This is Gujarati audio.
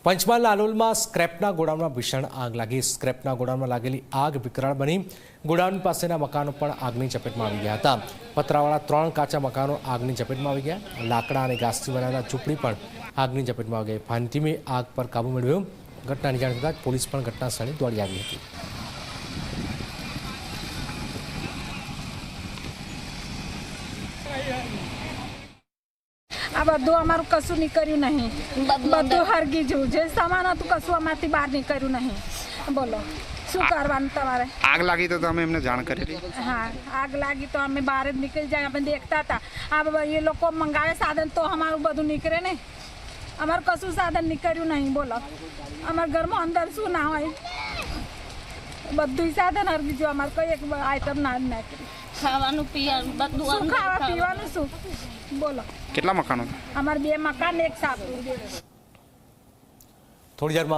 પંચમહાલ લાલોલમાં સ્ક્રેપના ગોડાઉનમાં ભીષણ આગ લાગી। સ્ક્રેપના ગોડાઉનમાં લાગેલી આગ વિકરાળ બની। ગોડાઉન પાસેના મકાનો પણ આગની ચપેટમાં આવી ગયા હતા। પતરાવાળા 3 કાચા મકાનો આગની ચપેટમાં આવી ગયા। લાકડા અને ઘાસથી બનાવેલા ઝૂંપડી પણ આગની ચપેટમાં આવી ગઈ। ફાયર ટીમે આગ પર કાબુ મેળવ્યો। ઘટનાની જાણ થતાં પોલીસ પણ ઘટના સ્થળે દોડી આવી હતી। આ બધું અમારું કશું નીકળ્યું નહીં, બધું હરગી ગયું। જે સામાન હતું કશું અમારથી બહાર નીકળ્યું નહીં। બોલો શું કરવાનું તમારે? આગ લાગી તો તમે એમને જાણ કરેલી? હા, આગ લાગી તો અમે બહાર જ નીકળી જાય, અમે દેખતા હતા। આ એ લોકો મંગાવે સાધન તો અમારું બધું નીકળે ને, અમારું કશું સાધન નીકળ્યું નહીં। બોલો અમારા ઘરમાં અંદર શું ના હોય, બધું સાધન હરગી ગયું। અમારે કઈ એક આઈટમ ના જ નાખી। ખાવાનું પીવાનું બધું શું ખાવા પીવાનું શું? બોલો કેટલા મકાનો? અમારે 2 મકાન 1 સાપુ। થોડી દેરમાં